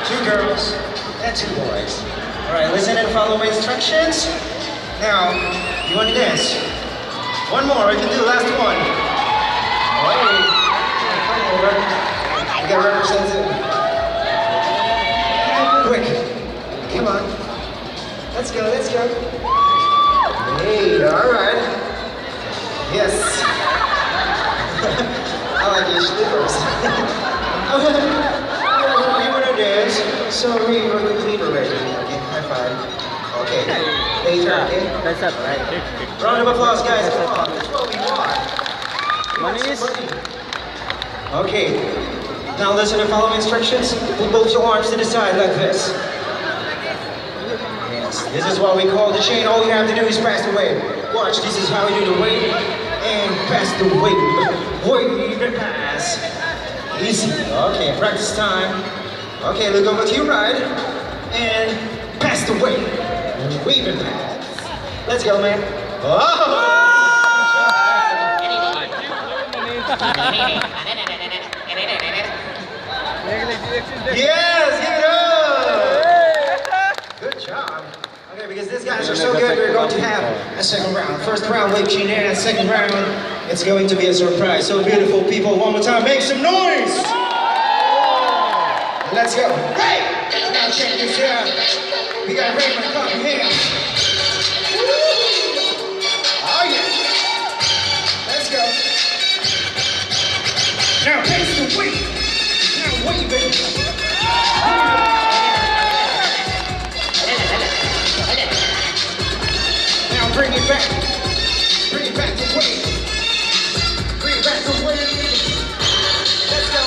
2 girls, and 2 boys. Alright, listen and follow my instructions. Now, you want to dance? One more, we can do the last one. Alright, come over. We got representative. Quick, come on. Let's go, let's go. Hey, alright. Yes. I like your slippers. You want to dance? So we're going to clean already. Okay, high five. Okay. Later, okay? That's up, right? Round of applause, guys. Come on. That's what we want. Money is... Okay. Now listen and follow instructions. Put both your arms to the side like this. Yes. This is what we call the chain. All you have to do is pass the wave. Watch, this is how we do the wave. And pass the wave. Wave and pass. Easy. Okay, practice time. Okay, look over to your right. And pass the wave. Wave and pass. Let's go, man. Oh! Yes, give it up! Good job. Okay, because these guys are so good, we're going to have a second round. First round, Lake Chinera. Second round, it's going to be a surprise. So beautiful people, one more time, make some noise! Let's go. Hey! Now check this out. We got Raymond coming here. Oh yeah. Let's go. Now pace the weight. Now wave it. Now bring it back. Bring it back to weight. Bring it back to weight. Let's go.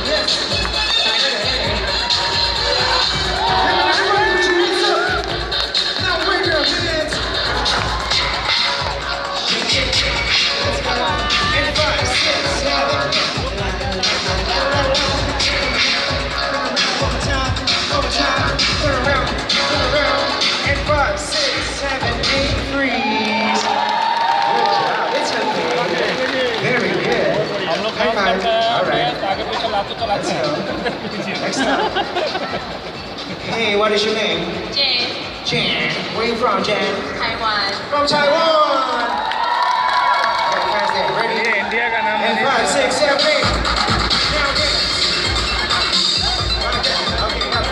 Yes. Now bring your hands. And 5, 6, 7. Over time, turn around, and 5, 6, 7, 8, freeze. Good job, it's okay. Very good. High five. All right. Let's go. Next time. Hey, what is your name? Jane, Jan. Where are you from, Jan? Taiwan. From Taiwan. Okay, guys, there. Ready? And 5, 6, 7, 8. Now again. Okay, up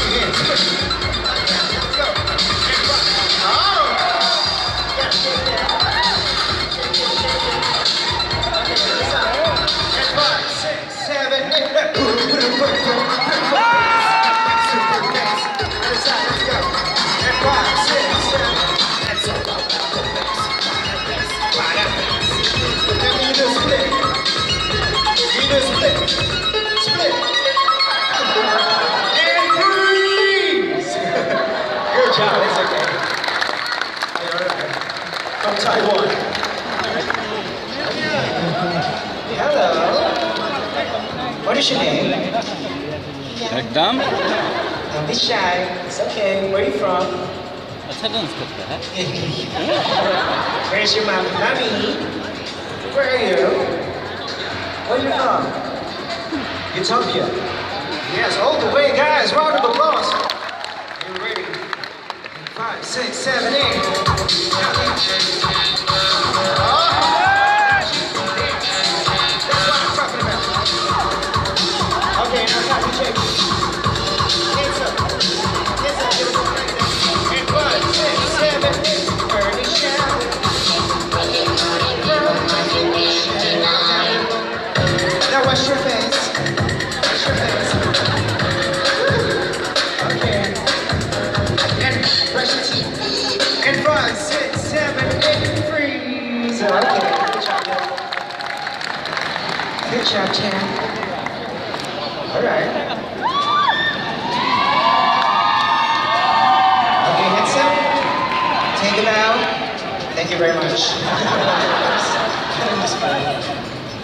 again. Let's go. Oh! Yeah, shake that. Okay, this side. And 5, 6, 7, 8. Super bass. Other side, let's go. And 5, 6, 7. That's all about the bass. Now you do a split. You do a split. Split. And freeze! Good job, it's okay. Alright. From Taiwan. Hello. What is your name? एकदम Don't be shy. It's okay. Where are you from? अच्छा dance करता है Where's your mommy? Mommy? Where are you? Where are you from? Utopia. Yes, all the way, guys. Round of applause. You ready? 5, 6, 7, 8. Oh! That's what I'm talking about. Okay, now time to check. Hands up. Hands up. Give it up like that. And 5, 6, 7, 8. Burning shout. Now wash your face. Wash your face. Okay. And brush your teeth. And 5, 6, 7, 8, freeze. Okay. Good job. Good job, champ. All right. Okay, hands up. Take it out. Thank you very much.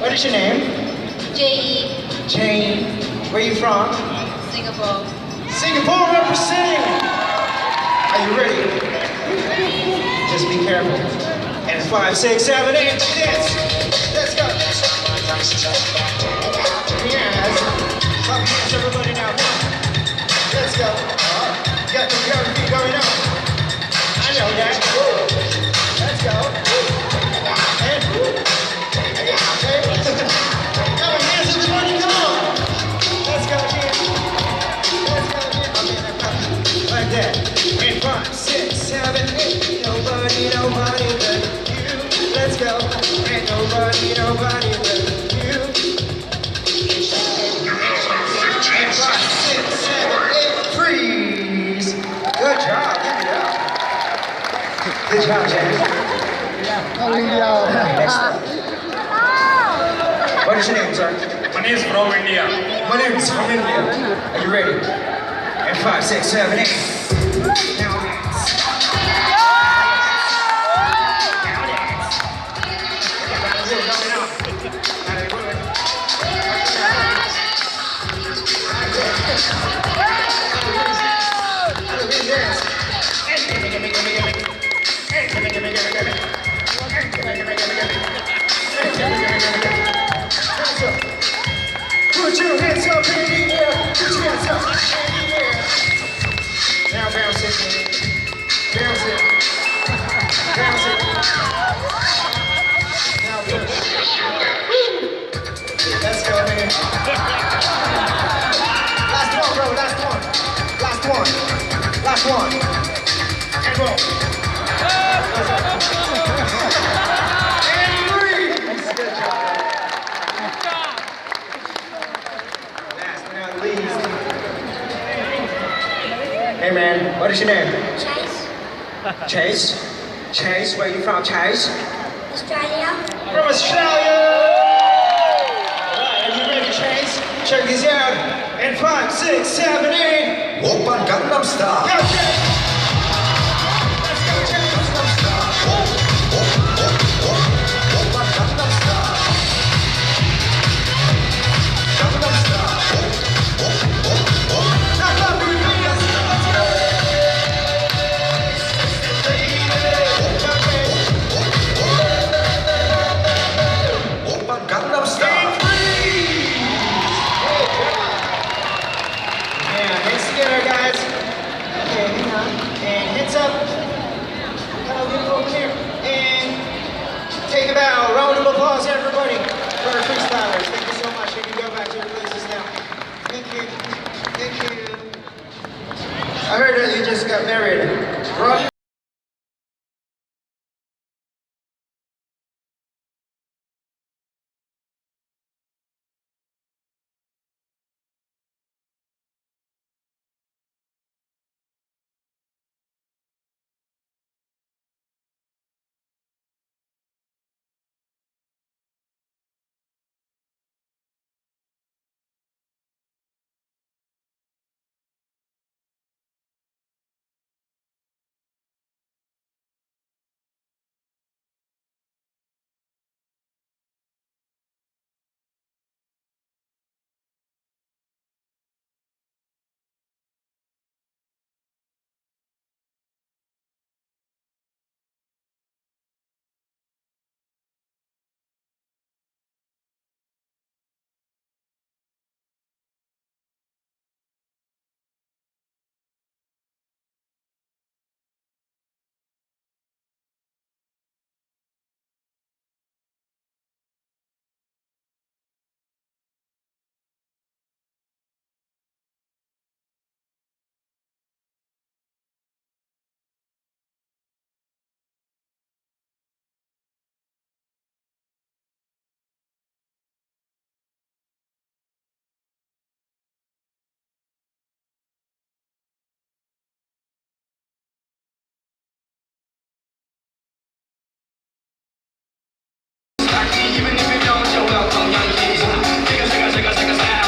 What is your name? J.E. Jane. Where are you from? Singapore. Singapore representing. Are you ready? Just be careful. And 5, 6, 7, 8, dance. Let's go. Yeah. Good job, James. Next up. What is your name, sir? Manish from India. My name is from India. Are you ready? And 5, 6, 7, 8. Now dance. Now dance. Put your hands up in the air. Put your hands up in the air. Now bounce it. Bounce it. Bounce it. Now push. Let's go, man. Last one, bro. Last one. Last one. Last one. And roll. And breathe. That's a good job. Last but not least. Hey man, what is your name? Chase, Chase? Chase, where you from, Chase? Australia. From Australia! Alright, are you ready, Chase? Check this out. And 5, 6, 7, 8. Oppa Gangnam Style. Go, Chase! Let's go, Chase! Oppa Gangnam Style. Gangnam Style. Now clap for your hands. Let's go! Oppa Gangnam Style. Yeah, hands together, guys. Okay, hang on. And hands up. Got a little over here. And take a bow. Round of applause, everybody, for our freestylers. Thank you so much. You can go back to your places now. Thank you. Thank you. I heard that you just got married. Right?